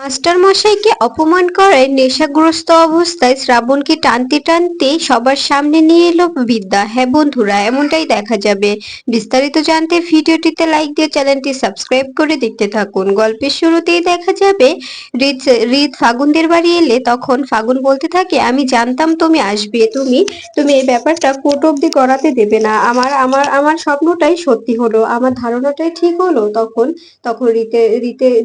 Master মশাইকে অপমান করে নেশাগ্রস্ত অবস্থায় শ্রাবণকে টানতে টানতে সবার সামনে নিয়ে এলো বিদ্যা। হ্যাঁ বন্ধুরা, এমনটাই দেখা যাবে। বিস্তারিত জানতে ভিডিওটিতে লাইক দিয়ে চ্যানেলটি সাবস্ক্রাইব করে দেখতে থাকুন। গল্পের শুরুতেই দেখা যাবে রিত রিত ফাগুনদের বাড়ি এলে তখন ফাগুন বলতে থাকে, আমি জানতাম তুমি আসবে। তুমি এই ব্যাপারটা কোর্ট অব্দি গড়াতে দেবে না। আমার স্বপ্নটাই সত্যি হলো, আমার ধারণাটাই ঠিক হলো। তখন তখন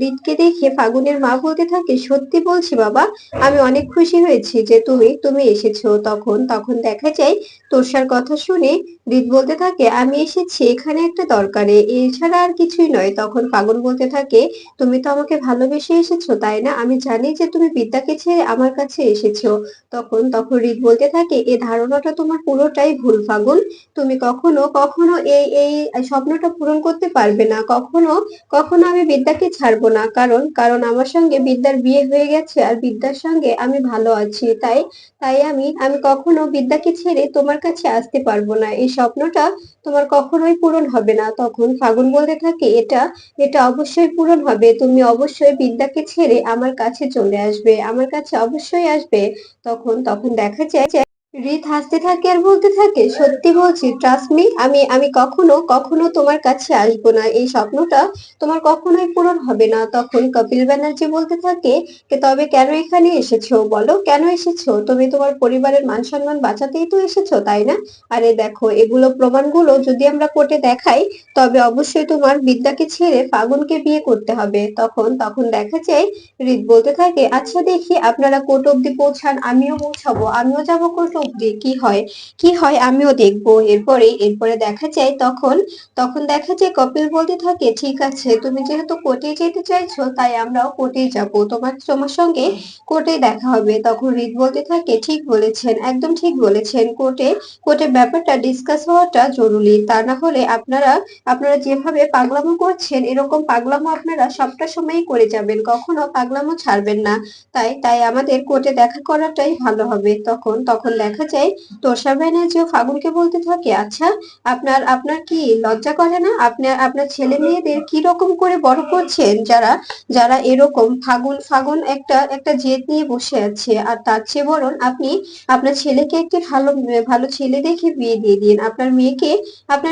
রিতকে দেখে ফাগুনের মা বলতে থাকে, সত্যি বলছি বাবা, আমি অনেক খুশি হয়েছি যে তুমি এসেছো। তখন তখন দেখা যায় তোষার কথা শুনে রিত বলতে থাকে, আমি এসেছি এখানে একটা দরকারে, এছাড়া আর কিছুই নয়। তখন ফাগুন বলতে থাকে, তুমি তো আমাকে ভালোবেসে এসেছো তাই না? আমি জানি যে তুমি বিদ্যাকে ছেড়ে আমার কাছে এসেছো। তখন তখন রিত বলতে থাকে, এ ধারণাটা তোমার পুরোটাই ভুল ফাগুন। তুমি কখনো কখনো এই এই স্বপ্নটা পূরণ করতে পারবে না। কখনো কখনো আমি বিদ্যাকে ছাড়বো না, কারণ কারণ আমার সঙ্গে বিদ্যার বিয়ে হয়ে গেছে আর বিদ্যার সঙ্গে আমি ভালো আছি। তাই তাই আমি কখনো বিদ্যাকে ছেড়ে তোমার কাছে আসতে পারবো না। এই স্বপ্নটা তোমার কখনোই পূরণ হবে না। তখন ফাগুন বলতে থাকে, এটা এটা অবশ্যই পূরণ হবে। তুমি অবশ্যই বিদ্যাকে ছেড়ে আমার কাছে চলে আসবে, আমার কাছে অবশ্যই আসবে। তখন তখন দেখা যায় রিত হাসতে থাকে আর বলতে থাকে, সত্যি বলছি, ট্রাস্ট মি, আমি কখনো কখনো তোমার কাছে আসবো না। এই স্বপ্নটা তোমার কখনোই পূরণ হবে না। তখন কপিল ব্যানার্জি বলতে থাকে, তবে কেন এখানে এসেছো বলো, কেন এসেছো? তুমি তোমার পরিবারের মান সম্মান বাঁচাতেই তো এসেছো তাই না? আরে দেখো, এগুলো প্রমাণগুলো যদি আমরা কোর্টে দেখাই, তবে অবশ্যই তোমার বিদ্যাকে ছেড়ে ফাগুনকে বিয়ে করতে হবে। তখন তখন দেখা যায় রিত বলতে থাকে, আচ্ছা দেখি আপনারা কোর্ট অব্দি পৌঁছান, আমিও পৌঁছাবো, আমিও যাবো কোর্ট অব্দি, কি হয় আমিও দেখবো। এরপরে দেখা যায় তখন তখন দেখা যায় কপিল বলতে থাকে, ঠিক আছে, তুমি যেহেতু কোর্টে যেতে চাইছো তাই আমরাও কোর্টেই যাব, তোমার তোমার সঙ্গে কোর্টে দেখা হবে। তখন রিত বলতে থাকে, ঠিক বলেছেন, একদম ঠিক বলেছেন। কোর্টে কোর্টে ব্যাপারটা ডিসকাস হওয়াটা জরুরি, তা না হলে আপনারা আপনারা যেভাবে পাগলামো করছেন, এরকম পাগলামো আপনারা সবটা সময়ই করে যাবেন, কখনো পাগলামো ছাড়বেন না। তাই আমাদের কোর্টে দেখা করাটাই ভালো হবে। তখন তখন দেখা যায় তোষা ব্যানার্জিও ফাগুনকে বলতে থাকে, আচ্ছা, আপনার আপনার কি লজ্জা করে না? আপনার আপনার ছেলে মেয়েদের কি রকম করে বড় করছেন, যারা যারা এরকম ফাগুন ফাগুন একটা একটা জেদ নিয়ে বসে আছে। আর তার চেয়ে বরং আপনি আপনার ছেলেকে একটি ভালো ভালো ছেলে দেখে বিয়ে দিয়ে দিন। আপনার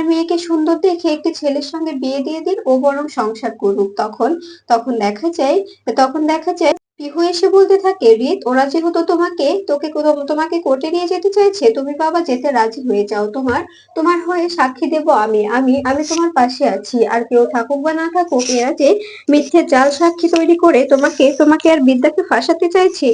মেয়েকে সুন্দর দেখে একটি ছেলের সঙ্গে বিয়ে দিয়ে দিন, ও বরং সংসার করুক। তখন তখন দেখা যায় পিহু এসে বলতে থাকে, রিত, ওরা যেহেতু তোমাকে কোর্টে নিয়ে যেতে চাইছে, তুমি বাবা যেতে রাজি হয়ে যাও। তোমার হয়ে সাক্ষী দেব আমি তোমার পাশে আছি। আর কেউ থাকুক বা না থাকুক, এরা যে মিথ্যে জাল সাক্ষী তৈরি করে তোমাকে আর বিদ্যাকে ফাঁসাতে চাইছে,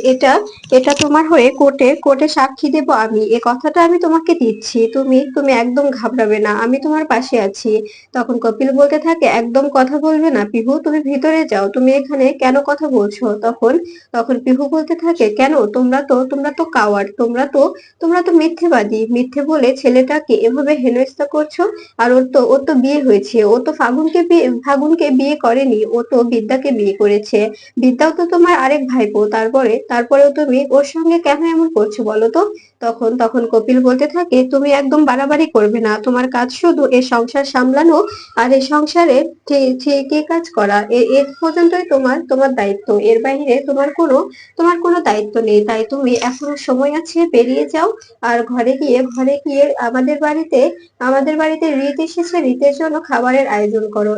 এটা তোমার হয়ে কোর্টে কোর্টে সাক্ষী দেব আমি। এ কথাটা আমি তোমাকে দিচ্ছি, তুমি একদম ঘাবড়াবে না, আমি তোমার পাশে আছি। তখন কপিল বলতে থাকে, একদম কথা বলবে না পিহু, তুমি ভিতরে যাও, তুমি এখানে কেন কথা বলছো? তখন তখন পিহু বলতে থাকে, কেন? তোমরা তো কাওয়ার্ড, তোমরা তো মিথ্যেবাদী, মিথ্যে বলে ছেলেটাকে এভাবে হেনস্থা করছো। আর ওর তো বিয়ে হয়েছে, ও তো ফাগুনকে বিয়ে করেনি, ও তো বিদ্যাকে বিয়ে করেছে। বিদ্যাও তো তোমার আরেক ভাইপো, তারপরেও তুমি ওর সঙ্গে কেন এমন করছো বলো তো? তখন তখন কপিল বলতে থাকে, তুমি একদম বাড়াবাড়ি করবে না, তোমার কাজ শুধু এ সংসার সামলানো আর এই সংসারে ঠিকই কাজ করা, এ পর্যন্তই তোমার দায়িত্ব। এর বাইরে তোমার কোনো দায়িত্ব নেই। তাই তুমি এখনো সময় আছে, বেরিয়ে যাও। আর ঘরে গিয়ে আমাদের বাড়িতে রিত এসেছে, রিতের জন্য খাবারের আয়োজন করো।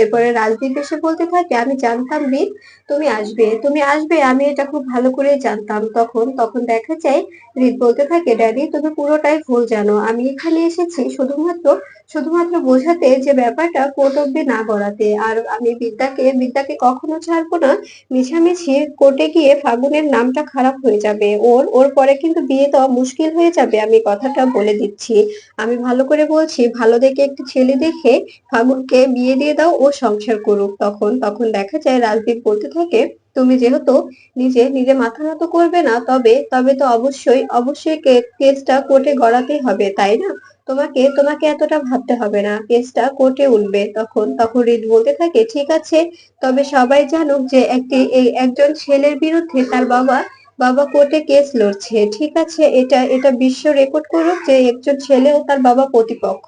এরপরে রাজদীপ এসে বলতে থাকে, আমি জানতাম রিত তুমি আসবে, আমি এটা খুব ভালো করে জানতাম। তখন তখন দেখা যায় রিত বলতে থাকে, ড্যাডি, তুমি পুরোটাই ভুল জানো। আমি এখানে এসেছি শুধুমাত্র শুধুমাত্র বোঝাতে যে ব্যাপারটা কোর্ট অব্দি না গড়াতে। আর আমি বিদ্যাকে কখনো ছাড়বো না। মিছামিছি কোর্টে গিয়ে ফাগুনের নামটা খারাপ হয়ে যাবে, ওর পরে কিন্তু বিয়ে দেওয়া মুশকিল হয়ে যাবে, আমি কথাটা বলে দিচ্ছি। আমি ভালো করে বলছি, ভালো দেখে একটি ছেলে দেখে ফাগুনকে বিয়ে দিয়ে দাও, ও সংসার করুক। তখন তখন দেখা যায় রাজদীপ বলতে থাকে, তুমি যেহেতু নিজে নিজে মাথা নত করবে না, তবে তবে তো অবশ্যই কেসটা কোর্টে গড়াতেই হবে তাই না? তোমাকে এতটা ভাবতে হবে না, কেসটা কোর্টে উঠবে। তখন তখন রিত বলতে থাকে, ঠিক আছে, তবে সবাই জানুক যে একজন ছেলের বিরুদ্ধে তার বাবা বাবা কোর্টে কেস লড়ছে, ঠিক আছে, এটা এটা বিশ্ব রেকর্ড করুক যে একজন ছেলে ও তার বাবা প্রতিপক্ষ।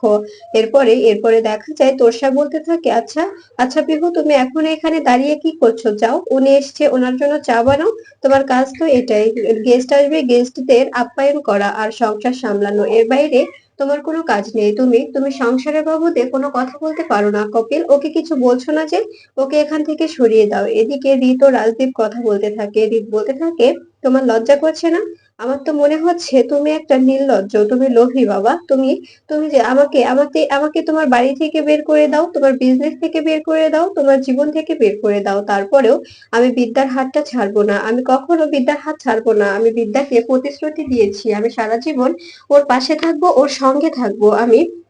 এরপরে দেখা যায় তোরসা বলতে থাকে, আচ্ছা আচ্ছা পিহু, তুমি এখন এখানে দাঁড়িয়ে কি করছো? যাও, উনি এসছে, ওনার জন্য চা বানাও। তোমার কাজ তো এটাই, গেস্ট আসবে, গেস্টদের আপ্যায়ন করা আর সংসার সামলানো, এর বাইরে তোমার কোনো কাজ নেই। তুমি তুমি সংসারের বাবদে কোনো কথা বলতে পারো না। কপিল, ওকে কিছু বলছো না যে? ওকে এখান থেকে সরিয়ে দাও। এদিকে রিত ও রাজদীপ কথা বলতে থাকে। রিত বলতে থাকে, তোমার লজ্জা করছে না? আমার তো মনে হচ্ছে তুমি একটা নির্লজ্জ, তুমি লোভী বাবা। তুমি তুমি যে আমাকে আমাকে আমাকে তোমার বাড়ি থেকে বের করে দাও, তোমার বিজনেস থেকে বের করে দাও, তোমার জীবন থেকে বের করে দাও, তারপরেও আমি বিদ্যার হাতটা ছাড়বো না। আমি কখনো বিদ্যার হাত ছাড়বো না। আমি বিদ্যাকে প্রতিশ্রুতি দিয়েছি, আমি সারা জীবন ওর পাশে থাকবো, ওর সঙ্গে থাকবো।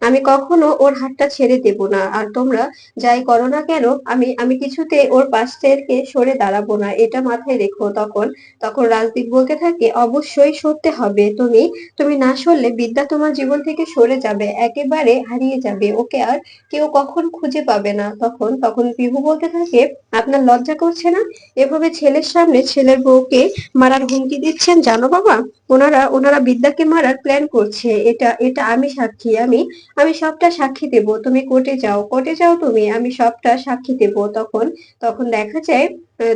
আমি কখনো ওর হাতটা ছেড়ে দেব না। আর তোমরা যাই করো না কেন, আমি আমি কিছুতে ওর পাশ থেকে সরে দাঁড়াবো না, এটা মাথায় রেখো। তখন তখন রাজদীপ বলতে থাকে, অবশ্যই সরতে হবে। তুমি তুমি না সরলে বিদ্যা তোমার জীবন থেকে সরে যাবে, একেবারে হারিয়ে যাবে, ওকে আর কেউ কখন খুঁজে পাবে না। তখন তখন বিভু বলতে থাকে, আপনার লজ্জা করছে না এভাবে ছেলের সামনে ছেলের বউকে মারার হুমকি দিচ্ছেন? জানো বাবা, ওনারা ওনারা বিদ্যাকে মারার প্ল্যান করছে। এটা এটা আমি সাক্ষী, আমি সবটা সাক্ষী দেব। তুমি কোর্টে যাও, কোর্টে যাও তুমি, আমি সবটা সাক্ষী দেব। তখন তখন দেখা যায়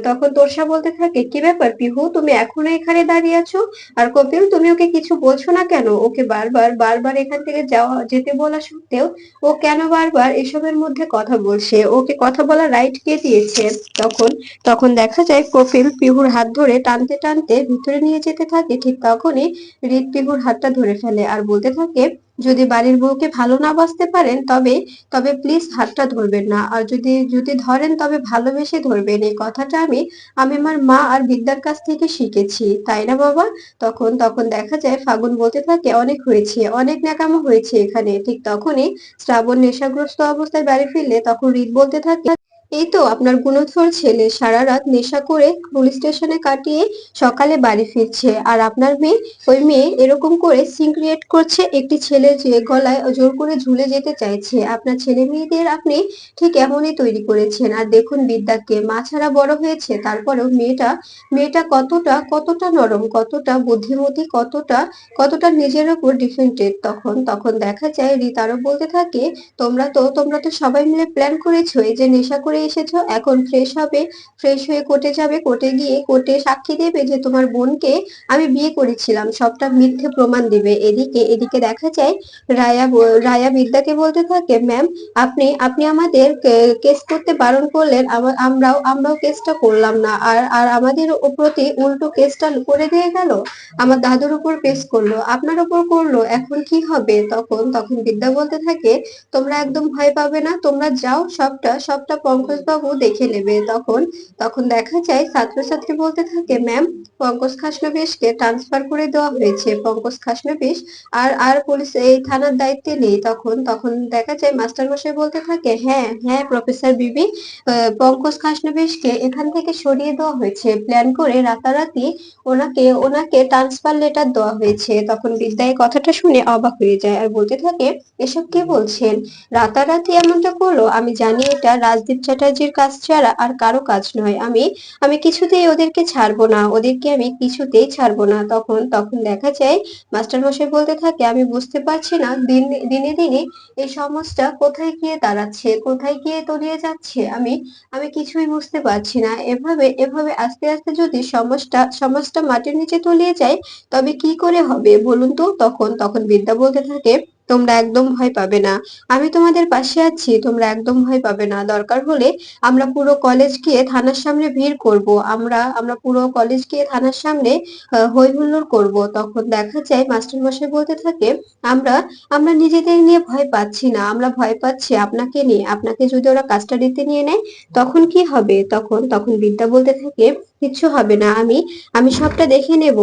তখন তোরসা বলতে থাকে, কি ব্যাপার পিহু, তুমি এখনো এখানে দাঁড়িয়ে আছো? আর কপিল, তুমি ওকে কিছু বলছো না কেন? ওকে বারবার বারবার এখান থেকে যাওয়া যেতে বলা সত্ত্বেও ও কেন বারবার এসবের মধ্যে কথা বলছে? ওকে কথা বলার রাইট কে দিয়েছে? তখন তখন দেখা যায় কপিল পিহুর হাত ধরে টানতে টানতে ভিতরে নিয়ে যেতে থাকে। ঠিক তখনই হৃদ পিহুর হাতটা ধরে ফেলে আর বলতে থাকে, যদি বাড়ির বউকে ভালো না বাসতে পারেন তবে তবে প্লিজ হাতটা ধরবেন না। আর যদি যদি ধরেন তবে ভালোবেসে ধরবেন। এই কথাটা আমি আমার মা আর বিদ্যার কাছ থেকে শিখেছি, তাই না বাবা? তখন তখন দেখা যায় ফাগুন বলতে থাকে, অনেক হয়েছে, অনেক ন্যাকামো হয়েছে এখানে। ঠিক তখনই শ্রাবণ নেশাগ্রস্ত অবস্থায় বাড়ি ফিরলে তখন হৃদ বলতে থাকে, এই তো আপনার গুণধর ছেলে সারা রাত নেশা করে পুলিশ স্টেশনে কাটিয়ে সকালে বাড়ি ফিরছে, আর আপনার মেয়ে, ওই মেয়ে এরকম করে সিন ক্রিয়েট করছে একটি ছেলের যে গলায় জোর করে ঝুলে যেতে চাইছে। আপনার ছেলে মেয়েদের আপনি ঠিক এমনই তৈরি করেছেন। আর দেখুন বিদ্যাকে, মা ছাড়া বড় হয়েছে, তারপরেও মেয়েটা মেয়েটা কতটা কতটা নরম, কতটা বুদ্ধিমতী, কতটা কতটা নিজের উপর ডিফেন্ডেড। তখন তখন দেখা যায় রিত আরো বলতে থাকে, তোমরা তো সবাই মিলে প্ল্যান করেছো, এই যে নেশা করে এসেছো, এখন ফ্রেশ হবে, ফ্রেশ হয়ে কোর্টে যাবে, কোর্টে গিয়ে কোর্টে সাক্ষী দেবে যে তোমার বোনকে আমি বিয়ে করেছিলাম, সবটা মিথ্যে প্রমাণ দিবে। এদিকে দেখা যায় রায়া বিদ্যাকে বলতে থাকে, ম্যাম, আপনি আপনি আমাদের কেস করতে বারণ করলেন, আমরাও কেসটা করলাম না, আর আর আমাদের প্রতি উল্টো কেসটা করে দিয়ে গেল। আমার দাদুর উপর কেস করলো, আপনার উপর করলো, এখন কি হবে? তখন তখন বিদ্যা বলতে থাকে, তোমরা একদম ভয় পাবে না, তোমরা যাও, সবটা সবটা পঙ্কজ বাবু দেখে নেবে। তখন তখন দেখা যায় ছাত্রছাত্রী বলতে থাকে, ম্যাম, পঙ্কজ খাসনবিশকে ট্রান্সফার করে দেওয়া হয়েছে, পঙ্কজ খাসনবিশ আর আর পুলিশ এই থানার দায়িত্বে নেই। তখন তখন দেখা যায় মাস্টার মশাই বলতে থাকে, হ্যাঁ হ্যাঁ প্রফেসর বিবি, পঙ্কজ খাসনবিশকে এখান থেকে সরিয়ে দেওয়া হয়েছে, প্ল্যান করে রাতারাতি ওনাকে ওনাকে ট্রান্সফার লেটার দেওয়া হয়েছে। তখন বিদ্যা এই কথাটা শুনে অবাক হয়ে যায় আর বলতে থাকে, এসব কি বলছেন? রাতারাতি এমনটা করলো? আমি জানি এটা রাজদীপ চ্যাটার্জির কাজ ছাড়া আর কারো কাজ নয়। আমি কিছুতেই ওদেরকে ছাড়বো না, ওদেরকে আমি কিছুতেই ছাড়বো না। তখন তখন দেখা যায় মাস্টার মশাই বলতে থাকে, আমি বুঝতে পারছি না দিনে দিনে এই সমাজটা কোথায় গিয়ে দাঁড়াচ্ছে, কোথায় গিয়ে তলিয়ে যাচ্ছে। আমি কিছুই বুঝতে পারছি না। এভাবে এভাবে আস্তে আস্তে যদি সমাজটা মাটির নিচে তলিয়ে যায় তবে কি করে হবে বলুন তো? তখন তখন বিদ্যা বলতে থাকে, তোমরা একদম ভয় পাবে না, আমি তোমাদের পাশে আছি, তোমরা একদম ভয় পাবে না। দরকার হলে আমরা পুরো কলেজ গিয়ে থানার সামনে ভিড় করব, আমরা পুরো কলেজ গিয়ে থানার সামনে হই হুল্লোড় করব। তখন দেখা যায় মাস্টার মশাই বলতে থাকে, আমরা আমরা নিজেদের নিয়ে ভয় পাচ্ছি না, আমরা ভয় পাচ্ছি আপনাকে নিয়ে। আপনাকে যদি ওরা কাস্টাডিতে নিয়ে নেয় তখন কি হবে? তখন তখন বিদ্যা বলতে থাকে, কিচ্ছু হবে না, আমি সবটা দেখে নেব,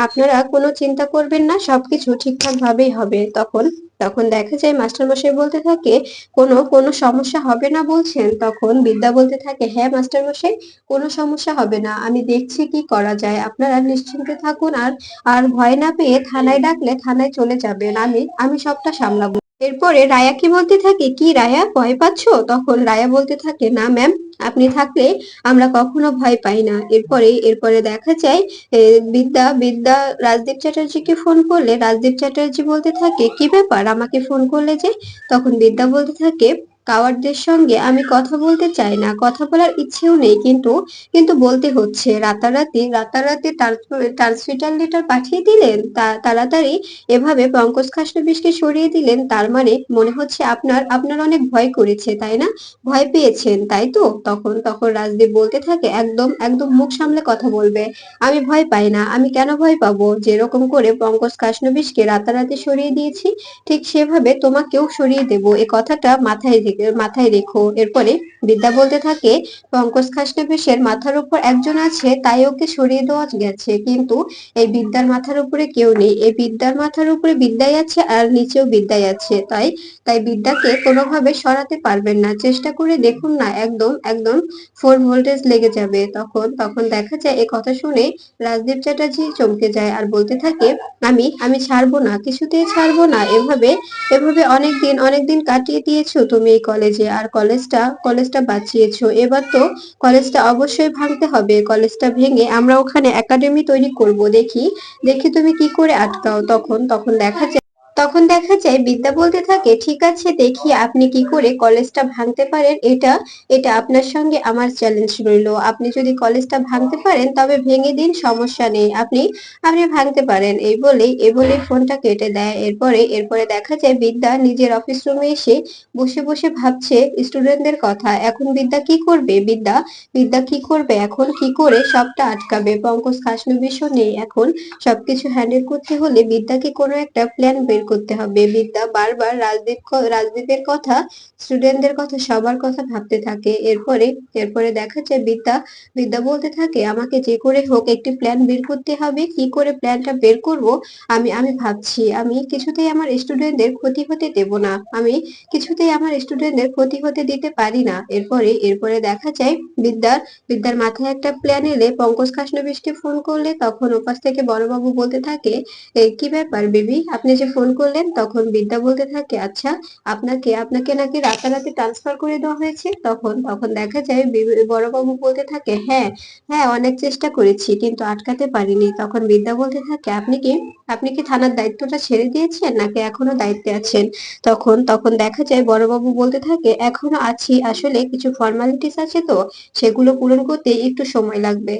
আপনারা কোনো চিন্তা করবেন না, সবকিছু ঠিকঠাক ভাবেই হবে। তখন তখন দেখা যায় মাস্টার মশাই বলতে থাকে, কোনো কোনো সমস্যা হবে না বলছেন? তখন বিদ্যা বলতে থাকে, হ্যাঁ মাস্টার মশাই, কোনো সমস্যা হবে না, আমি দেখছি কি করা যায়, আপনারা নিশ্চিন্তে থাকুন। আর আর ভয় না পেয়ে থানায় ডাকলে থানায় চলে যাবেন, আমি সবটা সামলাবো। এরপরে রায়া কি বলতে থাকে, কি রায়া ভয় পাচ্ছো? তখন রায়া বলতে থাকে, না ম্যাম, আপনি থাকলে আমরা কখনো ভয় পাই না। এরপরে দেখা যায় বিদ্যা বিদ্যা রাজদীপ চ্যাটার্জিকে ফোন করলে রাজদীপ চ্যাটার্জি বলতে থাকে, কি ব্যাপার আমাকে ফোন করলে যে? তখন বিদ্যা বলতে থাকে, কাওয়ার্ডদের সঙ্গে আমি কথা বলতে চাই না, কথা বলার ইচ্ছেও নেই, কিন্তু কিন্তু বলতে হচ্ছে। রাতারাতি রাতারাতি ট্রান্সমিটার লেটার পাঠিয়ে দিলেন, তাড়াতাড়ি এভাবে পঙ্কজ খাসনবিশকে সরিয়ে দিলেন, তার মানে মনে হচ্ছে আপনার আপনার অনেক ভয় করেছে, তাই না? ভয় পেয়েছেন, তাই তো? তখন রাজদীপ বলতে থাকে, একদম একদম মুখ সামলে কথা বলবে। আমি ভয় পাই না, আমি কেন ভয় পাবো? যেরকম করে পঙ্কজ খাসনবিশকে রাতারাতি সরিয়ে দিয়েছি, ঠিক সেভাবে তোমাকেও সরিয়ে দেব, এ কথাটা মাথায় রেখো। এরপরে বিদ্যা বলতে থাকে, পঙ্কজ খাসনবিশের মাথার উপর একজন আছে, তাই ওকে সরিয়ে দেওয়া গেছে, কিন্তু এই বিদ্যার মাথার উপরে কেউ নেই, এই বিদ্যার মাথার উপরে বিদ্যাই আছে আর নিচেও বিদ্যাই আছে, তাই তাই বিদ্যাকে কোনোভাবে সরাতে পারবেন না, চেষ্টা করে দেখুন না, একদম একদম 4 ভোল্টেজ লেগে যাবে। তখন দেখা যায় এই কথা শুনে রাজদীপ চ্যাটার্জি চমকে যায় আর বলতে থাকে, আমি ছাড়বো না, কিছুতেই ছাড়বো না। এভাবে এভাবে অনেক দিন কাটিয়ে দিয়েছো তুমি এই কলেজে, আর কলেজটা বাঁচিয়েছো, এবার তো কলেজটা অবশ্যই ভাঙতে হবে, কলেজটা ভেঙে আমরা ওখানে একাডেমি তৈরি করব, দেখি দেখি তুমি কি করে আটকাও। তখন দেখা যায় বিদ্যা বলতে থাকে, ঠিক আছে, দেখি আপনি কি করে কলেজটা ভাঙতে পারেন, এটা এটা আপনার সঙ্গে আমার চ্যালেঞ্জ রইলো। আপনি যদি কলেজটা ভাঙতে পারেন তবে ভেঙে দিন, সমস্যা নেই, আপনি আপনি ভাঙতে পারেন। এই বলেই ফোনটা কেটে দেয়। এরপরে দেখা যায় বিদ্যা নিজের অফিস রুমে এসে বসে বসে ভাবছে স্টুডেন্টদের কথা। এখন বিদ্যা কি করবে? বিদ্যা কি করবে এখন? কি করে সবটা আটকাবে? পঙ্কজ খাসনবিশও নেই এখন, সবকিছু হ্যান্ডেল করতে হলে বিদ্যাকে কোনো একটা প্ল্যান বের করতে হবে। বিদ্যা বারবার রাজদীপের কথা, স্টুডেন্টদের কথা, সবার কথা ভাবতে থাকে। এরপরে দেখা যায় বিদ্যা বলতে থাকে, আমাকে যে করে হোক একটি প্ল্যান বের করতে হবে, কি করে প্ল্যানটা বের করব আমি ভাবছি। আমি কিছুতেই আমার স্টুডেন্টদের ক্ষতি হতে দেব না, আমি কিছুতেই আমার স্টুডেন্টদের ক্ষতি হতে দিতে পারি না। এরপরে দেখা যায় বিদ্যার মাথায় একটা প্ল্যান এলে পঙ্কজ খাসনবিশকে ফোন করলে, তখন ওপাশ থেকে বড়বাবু বলতে থাকে, কি ব্যাপার বেবি, আপনি যে ফোন করলেন? তখন বিদ্যা বলতে থাকে, আচ্ছা, আপনাকে নাকি রাতারাতি ট্রান্সফার করে দেওয়া হয়েছে? তখন দেখা যায় বড়বাবু বলতে থাকে, হ্যাঁ হ্যাঁ, অনেক চেষ্টা করেছি কিন্তু আটকাতে পারিনি। তখন বিদ্যা বলতে থাকে, আপনি কি থানার দায়িত্বটা ছেড়ে দিয়েছেন নাকি এখনো দায়িত্বে আছেন? তখন দেখা যায় বড়বাবু বলতে থাকে, এখনো আছি, আসলে কিছু ফর্মালিটিস আছে তো, সেগুলো পূরণ করতে একটু সময় লাগবে।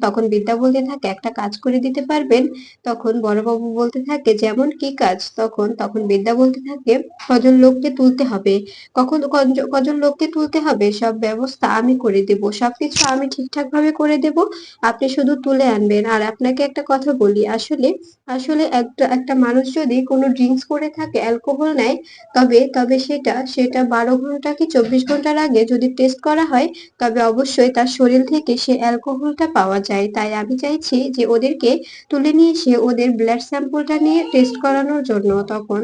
তখন বিদ্যা বলতে থাকে, একটা কাজ করে দিতে পারবেন? তখন বড়বাবু বলতে থাকে, যেমন কি কাজ? তখন বিদ্যা বলতে থাকে, কজন লোককে তুলতে হবে, কজন লোককে তুলতে হবে, সব ব্যবস্থা আমি করে দেব, সবকিছু আমি ঠিকঠাক ভাবে করে দেব, আপনি শুধু তুলে আনবেন। আর আপনাকে একটা কথা বলি, আসলে আসলে একটা মানুষ যদি কোনো ড্রিঙ্কস করে থাকে, অ্যালকোহল নেয়, তবে সেটা 12 ঘন্টা কি 24 ঘন্টার আগে যদি টেস্ট করা হয়, তবে অবশ্যই তার শরীর থেকে সে অ্যালকোহলটা পাওয়া যায়। তাই আমি চাইছি যে ওদেরকে তুলে নিয়ে এসে ওদের ব্লাড স্যাম্পলটা নিয়ে টেস্ট করানোর জন্য। তখন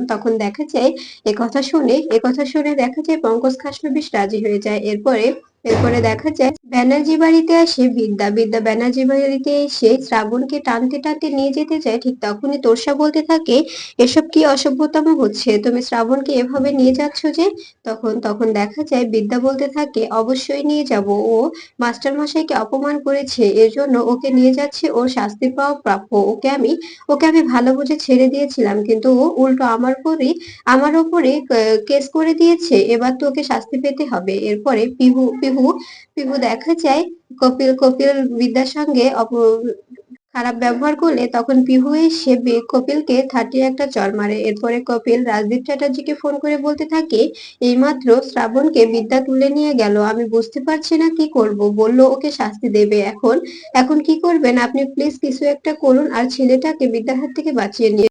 এ কথা শুনে দেখা যায় পঙ্কজ খাসনবিশ রাজি হয়ে যায়। এরপরে দেখা যায় ব্যানার্জি বাড়িতে আসে বিদ্যা ব্যানার্জি বাড়িতে এসে শ্রাবণকে টানতে টানতে নিয়ে যেতে চায়, ঠিক তখনই তোষা বলতে থাকে, এসব কি অসভ্যতম হচ্ছে, তুমি শ্রাবণকে এভাবে নিয়ে যাচ্ছ যে? তখন দেখা যায় বিদ্যা বলতে থাকে, অবশ্যই নিয়ে যাব, ও মাস্টার মশাইকে অপমান করেছে, এর জন্য ওকে নিয়ে যাচ্ছে, ওর শাস্তি পাওয়া প্রাপ্য। ওকে আমি ভালো বুঝে ছেড়ে দিয়েছিলাম, কিন্তু ও উল্টো আমার উপরে কেস করে দিয়েছে, এবার তো ওকে শাস্তি পেতে হবে। এরপরে পিহু দেখা যায় কপিল বিদ্যার সঙ্গে খারাপ ব্যবহার করলে, তখন পিহু এসে কপিলকে একটা চড় মারে। এরপরে কপিল রাজদীপ চ্যাটার্জিকে ফোন করে বলতে থাকে, এইমাত্র শ্রাবণকে বিদ্যা তুলে নিয়ে গেল, আমি বুঝতে পারছি না কি করব, বলল ওকে শাস্তি দেবে, এখন এখন কি করবেন আপনি? প্লিজ কিছু একটা করুন আর ছেলেটাকে বিদ্যার হাত থেকে বাঁচিয়ে নিন।